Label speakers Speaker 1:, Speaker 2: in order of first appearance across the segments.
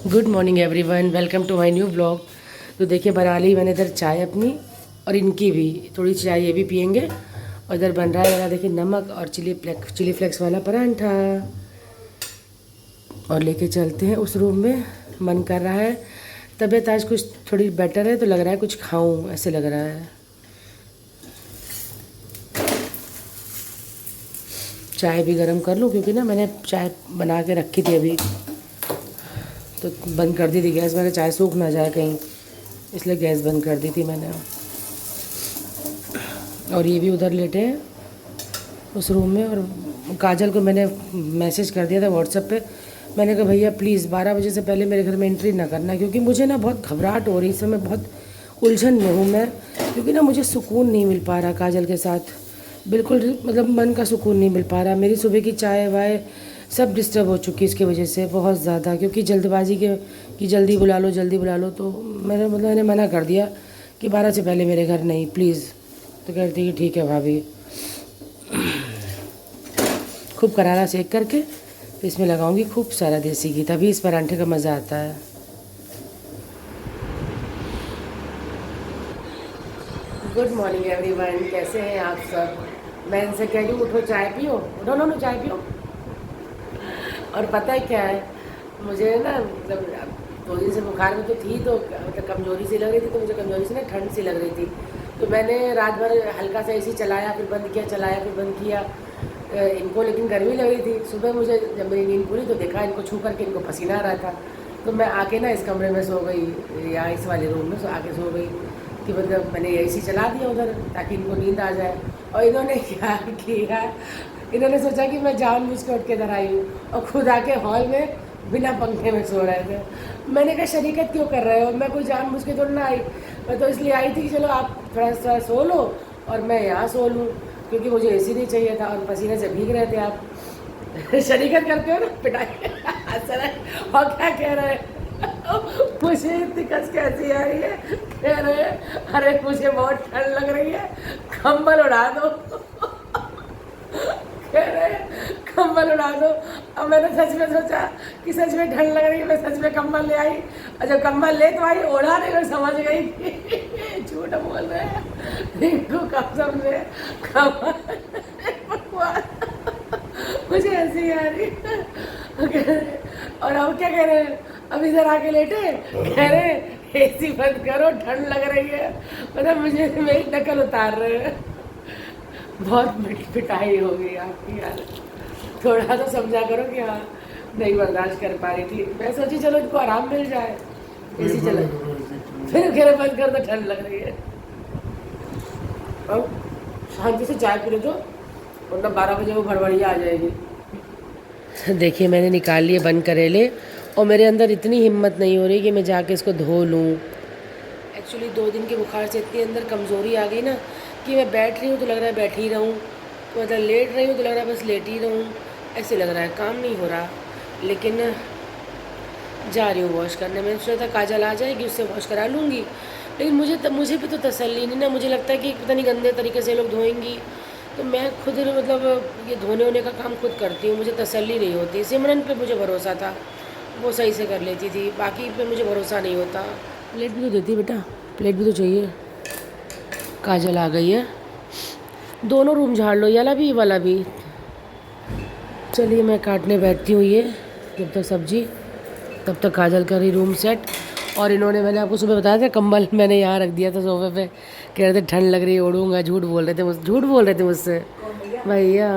Speaker 1: Good morning everyone, welcome to my new blog. तो देखिए बना ली मैंने इधर चाय अपनी और इनकी भी थोड़ी चाय ये भी पियेंगे। और इधर बन रहा है मेरा देखिए नमक और चिली फ्लेक्स वाला परांठा। और लेके चलते हैं उस रूम में। मन कर रहा है, तबीयत आज कुछ थोड़ी बेटर है तो लग रहा है कुछ खाऊं, ऐसे लग रहा है। चाय भी गर्म कर लूँ क्योंकि ना मैंने चाय बना के रखी थी अभी, तो बंद कर दी थी गैस। मैंने चाय सूख ना जाए कहीं, इसलिए गैस बंद कर दी थी मैंने। और ये भी उधर लेटे हैं उस रूम में। और काजल को मैंने मैसेज कर दिया था व्हाट्सएप पे। मैंने कहा भैया प्लीज़ 12 बजे से पहले मेरे घर में एंट्री ना करना, क्योंकि मुझे ना बहुत घबराहट हो रही है इस समय, बहुत उलझन में हूँ मैं। क्योंकि ना मुझे सुकून नहीं मिल पा रहा काजल के साथ, बिल्कुल मतलब मन का सुकून नहीं मिल पा रहा। मेरी सुबह की चाय वाय सब डिस्टर्ब हो चुकी है इसकी वजह से बहुत ज़्यादा, क्योंकि जल्दबाजी के कि जल्दी बुला लो जल्दी बुला लो। तो मैंने मना कर दिया कि 12 से पहले मेरे घर नहीं प्लीज़। तो कहती कि ठीक है भाभी। खूब करारा सेक करके तो इसमें लगाऊंगी खूब सारा देसी घी, तभी इस परांठे का मज़ा आता है। गुड मॉर्निंग एवरीवन, कैसे हैं आप सब। मैं इनसे कह रही हूँ उठो चाय पियो, उठो नो चाय पियो। और पता है क्या है, मुझे ना मतलब 2 दिन से बुखार में तो थी, तो मतलब कमज़ोरी सी लग रही थी, तो मुझे कमज़ोरी से ना ठंड सी लग रही थी। तो मैंने रात भर हल्का सा एसी चलाया, फिर बंद किया, चलाया फिर बंद किया इनको, लेकिन गर्मी लग रही थी। सुबह मुझे जब मेरी नींद पूरी तो देखा इनको छू करके इनको पसीना आ रहा था। तो मैं आके ना इस कमरे में सो गई, या इस वाले रूम में आके सो गई कि मतलब मैंने एसी चला दिया उधर ताकि इनको नींद आ जाए। और इन्होंने क्या किया, इन्होंने सोचा कि मैं जानबूझ के उठ के इधर आई हूँ और खुद आके हॉल में बिना पंखे में सो रहे थे। मैंने कहा शरीकत क्यों कर रहे हो, मैं कोई जानबूझ के तो ना आई, मैं तो इसलिए आई थी कि चलो आप थोड़ा सा सो लो और मैं यहाँ सो लूँ, क्योंकि मुझे एसी नहीं चाहिए था और पसीने से भीग रहे थे आप। शरीकत करते हो ना पिटाई। और क्या कह रहे हैं मुझे इतनी कस कैसी आ रही है, कह रहे हैं अरे मुझे बहुत ठंड लग रही है कंबल उड़ा दो। कह रहे कंबल उड़ा दो। अब मैंने सच में सोचा कि सच में ठंड लग रही है, मैं सच में कंबल ले आई। और जब कंबल ले तो आई ओढ़ा नहीं, मैं समझ गई कि झूठ बोल रहे हैं, इनको कब समझे मुझे ऐसी आ रही है। और अब क्या कह रहे हैं, अब इधर आके लेटे कह रहे हैं एसी बंद करो ठंड लग रही है, मतलब मुझे मेरी नकल उतार रहे हैं। बहुत बड़ी पिटाई हो गई आपकी यार, थोड़ा तो समझा करो कि हाँ नहीं बर्दाश्त कर पा रही थी। मैं सोची चलो इनको आराम मिल जाए, एसी चला, फिर घेरे बंद कर दो ठंड लग रही है। अब शांति से चाय पी लो तो, वरना 12 बजे वो भड़बड़िया आ जाएगी। देखिए मैंने निकाल लिए बंद करेले, और मेरे अंदर इतनी हिम्मत नहीं हो रही कि मैं जाके इसको धो लूँ। एक्चुअली 2 दिन के बुखार से इतनी अंदर कमज़ोरी आ गई ना कि मैं बैठ रही हूँ तो लग रहा है बैठी ही रहूँ, तो मतलब लेट रही हूँ तो लग रहा है बस लेट ही रहूँ, ऐसे लग रहा है, काम नहीं हो रहा। लेकिन जा रही हूँ वॉश करने। मैंने सोचा था काजल आ जाएगी उससे वॉश करा लूँगी, लेकिन मुझे भी तो तसल्ली नहीं ना। मुझे लगता है कि पता नहीं गंदे तरीके से लोग धोएंगी, तो मैं खुद मतलब ये धोने होने का काम खुद करती हूँ, मुझे तसल्ली नहीं होती। सिमरन पे मुझे भरोसा था, वो सही से कर लेती थी, बाकी पे मुझे भरोसा नहीं होता। प्लेट भी तो देती बेटा, प्लेट भी तो चाहिए। काजल आ गई है, दोनों रूम झाड़ लो, ये वाला भी ये वाला भी। चलिए मैं काटने बैठती हूँ ये, जब तक सब्जी, तब तक काजल कर रही रूम सेट। और इन्होंने, मैंने आपको सुबह बताया था कंबल मैंने यहाँ रख दिया था सोफे पे, कह रहे थे ठंड लग रही है ओढ़ूंगा, झूठ बोल रहे थे मुझसे भैया।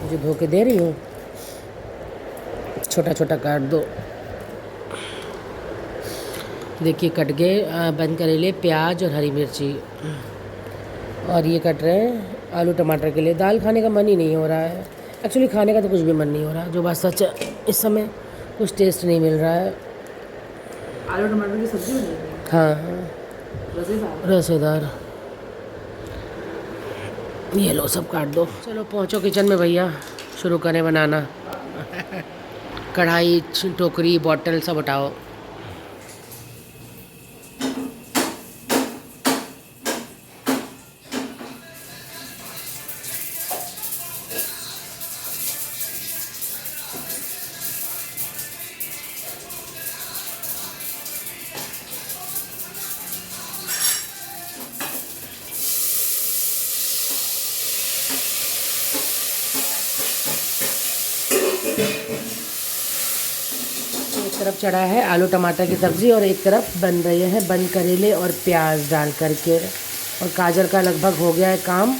Speaker 1: मुझे धो के दे रही हूँ, छोटा छोटा काट दो। देखिए कट गए बंद करेले, प्याज और हरी मिर्ची। और ये कट रहे हैं आलू टमाटर के लिए। दाल खाने का मन ही नहीं हो रहा है, एक्चुअली खाने का तो कुछ भी मन नहीं हो रहा, जो बात सच है, इस समय कुछ टेस्ट नहीं मिल रहा है।
Speaker 2: आलू टमाटर की सब्जी बन रही है।
Speaker 1: हाँ हाँ, रसेदार। ये लो सब काट दो। चलो पहुँचो किचन में भैया, शुरू करें बनाना। कढ़ाई, टोकरी, बॉटल सब हटाओ। एक तरफ चढ़ा है आलू टमाटर की सब्ज़ी और एक तरफ बन रही है बंद करेले और प्याज डाल करके। और काजल का लगभग हो गया है काम।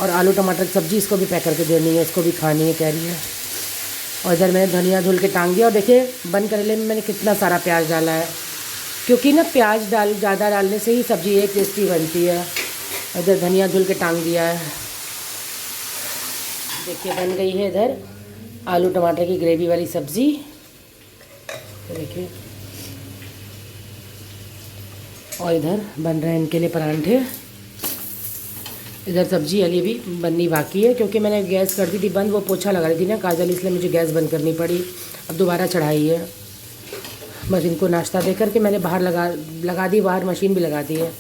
Speaker 1: और आलू टमाटर की सब्ज़ी इसको भी पैक करके देनी है, इसको भी खानी है कह रही है। और इधर मैंने धनिया धुल के टांग दिया। और देखिए बंद करेले में मैंने कितना सारा प्याज डाला है, क्योंकि ना प्याज ज़्यादा डालने से ही सब्ज़ी एक टेस्टी बनती है। इधर धनिया धुल के टांग दिया है। देखिए बन गई है इधर आलू टमाटर की ग्रेवी वाली सब्ज़ी। देखिए और इधर बन रहे हैं इनके लिए परांठे। इधर सब्जी अली भी बननी बाकी है, क्योंकि मैंने गैस कर दी थी बंद, वो पोछा लगा रही थी ना काजल, इसलिए मुझे गैस बंद करनी पड़ी। अब दोबारा चढ़ाई है। बस इनको नाश्ता दे करके मैंने बाहर लगा दी, बाहर मशीन भी लगा दी है।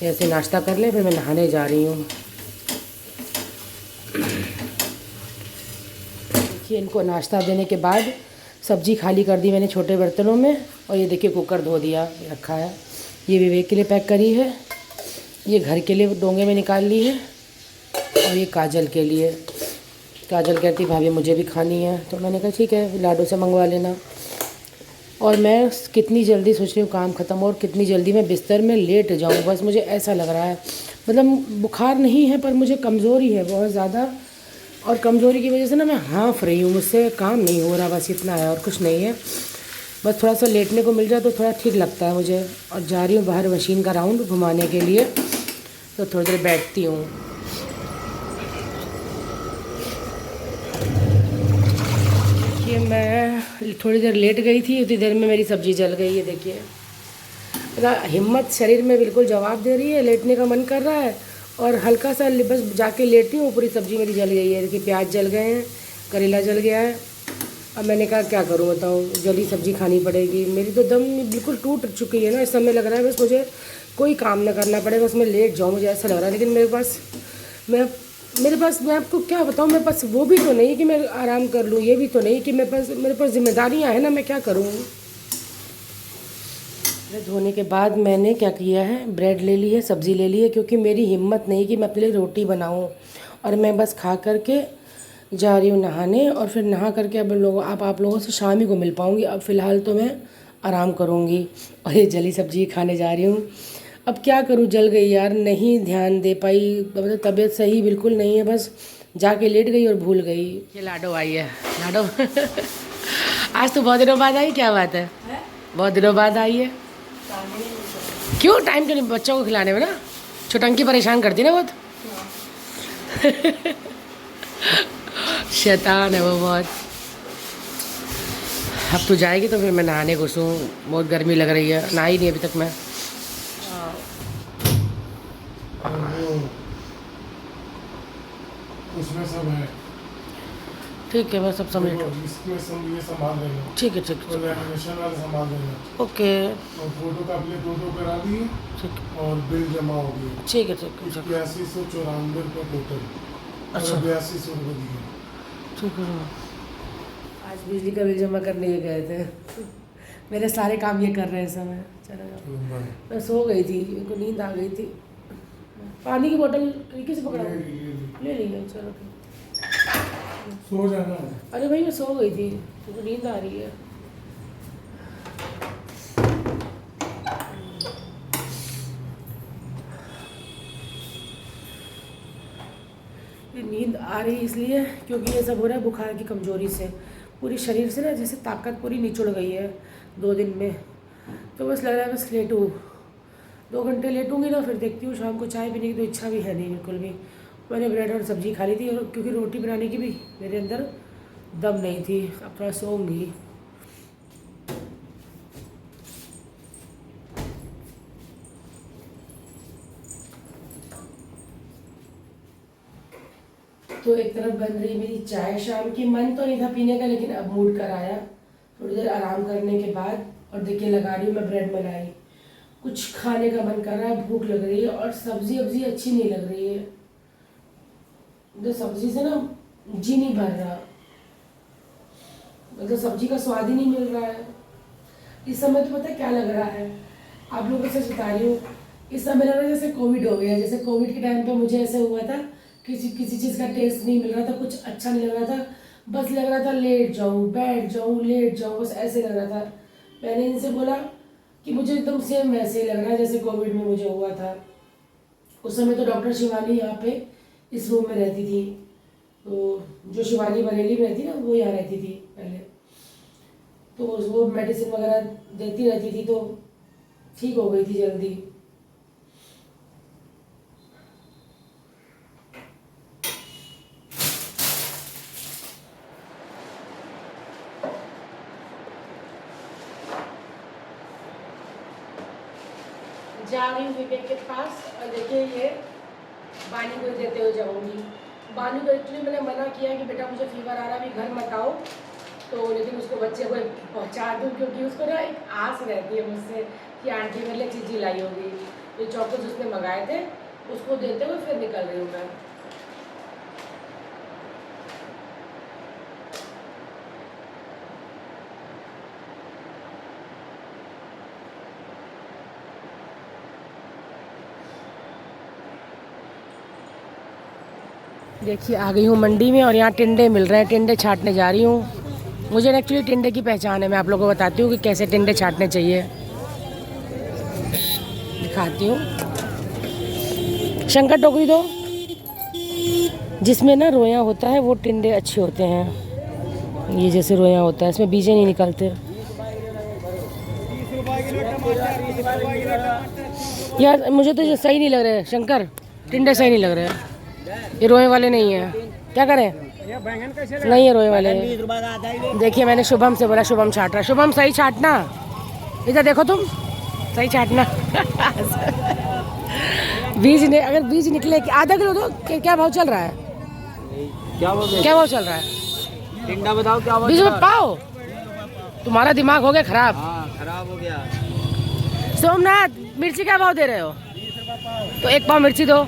Speaker 1: ऐसे नाश्ता कर ले, फिर मैं नहाने जा रही हूँ। देखिए इनको नाश्ता देने के बाद सब्ज़ी खाली कर दी मैंने छोटे बर्तनों में। और ये देखिए कुकर धो दिया रखा है। ये विवेक के लिए पैक करी है, ये घर के लिए डोंगे में निकाल ली है, और ये काजल के लिए। काजल कहती भाभी मुझे भी खानी है, तो मैंने कहा ठीक है लाडो से मंगवा लेना। और मैं कितनी जल्दी सोच रही हूँ काम ख़त्म और कितनी जल्दी मैं बिस्तर में लेट जाऊँ, बस मुझे ऐसा लग रहा है। मतलब बुखार नहीं है पर मुझे कमज़ोरी है बहुत ज़्यादा, और कमज़ोरी की वजह से ना मैं हाँफ रही हूँ, मुझसे काम नहीं हो रहा, बस इतना है और कुछ नहीं है। बस थोड़ा सा लेटने को मिल जाए तो थोड़ा ठीक लगता है मुझे। और जा रही हूँ बाहर मशीन का राउंड घुमाने के लिए, तो थोड़ी देर बैठती हूँ। देखिए मैं थोड़ी देर लेट गई थी, उतनी देर में मेरी सब्ज़ी जल गई है। देखिए हिम्मत शरीर में बिल्कुल जवाब दे रही है, लेटने का मन कर रहा है और हल्का सा बस जाके लेटती हूँ, पूरी सब्ज़ी मेरी जल गई है। देखिए प्याज जल गए हैं, करेला जल गया है। अब मैंने कहा क्या करूँ बताओ, जली सब्ज़ी खानी पड़ेगी। मेरी तो दम बिल्कुल टूट चुकी है ना, इस समय लग रहा है बस मुझे कोई काम ना करना पड़े, बस मैं लेट जाऊँ, मुझे ऐसा लग रहा है। लेकिन मेरे पास मैं आपको क्या बताऊँ, मेरे पास वो भी तो नहीं कि मैं आराम कर लूँ, ये भी तो नहीं कि मेरे पास जिम्मेदारियाँ हैं ना, मैं क्या करूँ। धोने के बाद मैंने क्या किया है, ब्रेड ले ली है, सब्ज़ी ले ली है, क्योंकि मेरी हिम्मत नहीं कि मैं अपने लिए रोटी बनाऊँ। और मैं बस खा करके जा रही हूँ नहाने, और फिर नहा करके अब आप लोगों से शाम ही को मिल पाऊँगी। अब फ़िलहाल तो मैं आराम करूँगी। और ये जली सब्ज़ी खाने जा रही हूँ। अब क्या करूँ, जल गई यार, नहीं ध्यान दे पाई, मतलब तबीयत सही बिल्कुल नहीं है, बस जाके लेट गई और भूल गई। ये लाडो आई है, लाडो आज तो बहुत दिनों बाद आई, क्या बात है? बहुत दिनों बाद आई है। क्यों टाइम क्यों नहीं बच्चों को खिलाने में ना, छोटंकी परेशान करती ना बहुत। शैतान है वो बहुत। अब तो जाएगी तो फिर मैं नहाने घुसूँ, बहुत गर्मी लग रही है, नहाई नहीं अभी तक मैं।
Speaker 3: उसमें सब है,
Speaker 1: ठीक है मैं सब समझ लूँ।
Speaker 3: इसमें सब ये संभाल लेंगे,
Speaker 1: ठीक है ठीक
Speaker 3: तो
Speaker 1: है
Speaker 3: एनिमेशन वाले संभाल लेंगे।
Speaker 1: ओके
Speaker 3: और फोटो का अपने दो करा दिए
Speaker 1: ठीक
Speaker 3: और बिल जमा हो गया।
Speaker 1: ठीक है ठीक है
Speaker 3: 8194 रुपये टोटल,
Speaker 1: अच्छा।
Speaker 3: 8200 रुपये दिए।
Speaker 1: ठीक है। आज बिजली का बिल जमा करने ये गए थे, मेरे सारे काम ये कर रहे हैं इस समय। चलो मैं सो गई थी, उनको नींद आ गई थी। पानी की बोतल किसी पकड़ा ले ली है, चलो
Speaker 3: सो जाना।
Speaker 1: अरे भाई मैं सो गई थी, मुझे नींद आ रही है। नींद आ रही इसलिए क्योंकि ये सब हो रहा है बुखार की कमज़ोरी से, पूरी शरीर से ना जैसे ताकत पूरी निचुड़ गई है 2 दिन में। तो बस लग रहा है बस लेटूँ, 2 घंटे लेटूँगी ना, फिर देखती हूँ शाम को चाय पीने की तो इच्छा भी है नहीं बिल्कुल भी। मैंने ब्रेड और सब्ज़ी खा ली थी, और क्योंकि रोटी बनाने की भी मेरे अंदर दम नहीं थी। अब थोड़ा सोऊंगी। तो एक तरफ बन रही मेरी चाय शाम की। मन तो नहीं था पीने का, लेकिन अब मूड कर आया थोड़ी देर आराम करने के बाद। और देखिए लगा रही हूँ मैं ब्रेड मलाई। कुछ खाने का मन कर रहा है, भूख लग रही है, और सब्जी वब्जी अच्छी नहीं लग रही है। तो सब्जी से ना जी नहीं भर रहा, मतलब सब्जी का स्वाद ही नहीं मिल रहा है। इस समय तो पता है क्या लग रहा है, आप लोगों से बता रही हूँ, इस समय लग रहा है जैसे कोविड हो गया। जैसे कोविड के टाइम पे मुझे ऐसे हुआ था, किसी चीज़ का टेस्ट नहीं मिल रहा था, कुछ अच्छा नहीं लग रहा था, बस लग रहा था लेट जाऊँ बैठ जाऊँ लेट जाऊँ, बस ऐसे लग रहा था। मैंने इनसे बोला कि मुझे एकदम सेम वैसे ही लग रहा है जैसे कोविड में मुझे हुआ था। उस समय तो डॉक्टर शिवानी यहाँ पे इस रूम में रहती थी, तो जो शिवानी बरेली में रहती ना, वो यहाँ रहती थी पहले, तो वो मेडिसिन वगैरह देती रहती थी, तो ठीक हो गई थी जल्दी। जा रही हूँ विवेक के पास, और देखिए ये बानी को देते हुए जाऊँगी। बानी को एक्चुअली मैंने मना किया कि बेटा मुझे फीवर आ रहा है, अभी घर मत आओ, तो लेकिन उसको बच्चे को पहुँचा दूँ, क्योंकि उसको ना एक आस रहती है मुझसे कि आंटी मेरे लिए चीज़ी लाई होगी। तो चॉकलेट उसने मंगाए थे, उसको देते हुए फिर निकल रही हूँ मैं। देखिए आ गई हूँ मंडी में, और यहाँ टिंडे मिल रहे हैं, टिंडे छाटने जा रही हूँ। मुझे एक्चुअली टिंडे की पहचान है, मैं आप लोगों को बताती हूँ कि कैसे टिंडे छाटने चाहिए, दिखाती हूँ। शंकर टोकरी दो, जिसमें ना रोया होता है वो टिंडे अच्छे होते हैं। ये जैसे रोया होता है, इसमें बीजे नहीं निकलते। यार मुझे तो ये सही नहीं लग रहे शंकर, टिंडे सही नहीं लग रहे, ये रोए वाले नहीं है, क्या करें? नहीं है रोए वाले। देखिए मैंने शुभम से बोला, शुभम छाट रहा। शुभम सही छाटना, इधर देखो तुम, सही छाटना। बीज ने अगर बीज निकले, आधा किलो दो, क्या भाव चल रहा है? क्या भाव चल रहा है?
Speaker 2: टिंडा बताओ क्या भाव?
Speaker 1: 20 रुपये पाओ। तुम्हारा दिमाग हो गया खराब।
Speaker 2: खराब हो गया।
Speaker 1: सोमनाथ मिर्ची क्या भाव दे रहे हो? तो 1 पाव मिर्ची दो।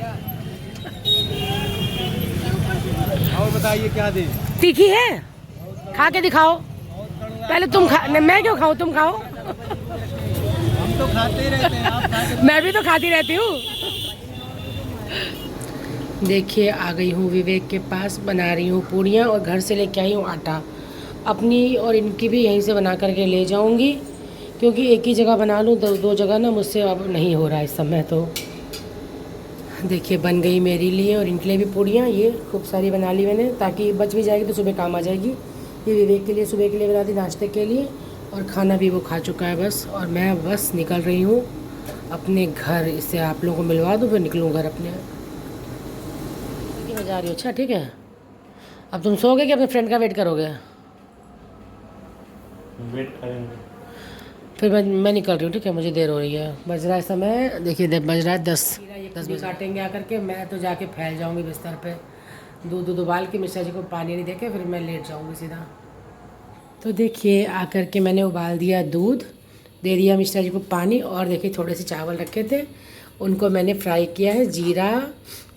Speaker 2: और बताइए क्या दें?
Speaker 1: तीखी है, खा के दिखाओ। पहले तुम खा, मैं क्यों खाऊं, तुम खाओ।
Speaker 2: हम तो खाते ही रहते हैं, आप खाते।
Speaker 1: मैं भी तो खाती रहती हूँ। देखिए आ गई हूँ विवेक के पास, बना रही हूँ पूड़ियाँ, और घर से लेके आई हूँ आटा। अपनी और इनकी भी यहीं से बना करके ले जाऊँगी, क्योंकि एक ही जगह बना लूँ, दो जगह ना मुझसे अब नहीं हो रहा है इस समय। तो देखिए बन गई मेरे लिए और इनके लिए भी पूड़ियाँ, ये खूब सारी बना ली मैंने, ताकि बच भी जाएगी तो सुबह काम आ जाएगी। ये विवेक के लिए सुबह के लिए बना दी, नाश्ते के लिए, और खाना भी वो खा चुका है बस। और मैं बस निकल रही हूँ अपने घर, इससे आप लोगों को मिलवा दूँ, फिर निकलूँ घर अपने। मैं जा रही हूँ, अच्छा ठीक है। अब तुम सोओगे कि अपने फ्रेंड का वेट करोगे?
Speaker 3: वेट करेंगे।
Speaker 1: फिर मैं निकल रही हूँ, ठीक है, मुझे देर हो रही है। बज रहा है समय, देखिए बज रहा है 10 बजे। काटेंगे आकर के, मैं तो जाके फैल जाऊँगी बिस्तर पे, दूध उबाल के मिश्रा जी को पानी नहीं देके, फिर मैं लेट जाऊँगी सीधा। तो देखिए आकर के मैंने उबाल दिया दूध, दे दिया मिश्रा जी को पानी, और देखिए थोड़े से चावल रखे थे, उनको मैंने फ्राई किया है, जीरा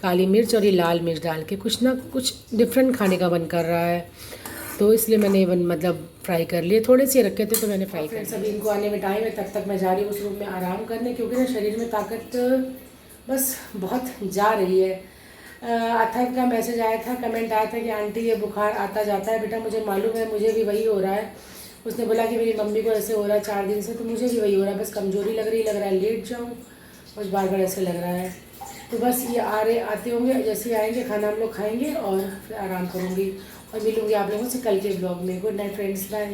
Speaker 1: काली मिर्च और ये लाल मिर्च डाल के। कुछ ना कुछ डिफरेंट खाने का मन कर रहा है, तो इसलिए मैंने मतलब फ्राई कर लिए। थोड़े से रखे थे तो मैंने फ्राई कर। सभी इनको आने में टाइम है, तब तक मैं जा रही हूँ उस रूम में आराम करने, क्योंकि ना शरीर में ताकत बस बहुत जा रही है। अथर्व का मैसेज आया था, कमेंट आया था कि आंटी ये बुखार आता जाता है। बेटा मुझे मालूम है, मुझे भी वही हो रहा है। उसने बोला कि मेरी मम्मी को ऐसे हो रहा है 4 दिन से, तो मुझे भी वही हो रहा है, बस कमज़ोरी लग रहा है लेट जाऊँ, बस बार बार ऐसे लग रहा है। तो बस ये आते होंगे, जैसे ही आएंगे खाना हम लोग खाएंगे और फिर आराम करूँगी, और मिलूँगी आप लोगों से कल के ब्लॉग में। Good night friends, bye.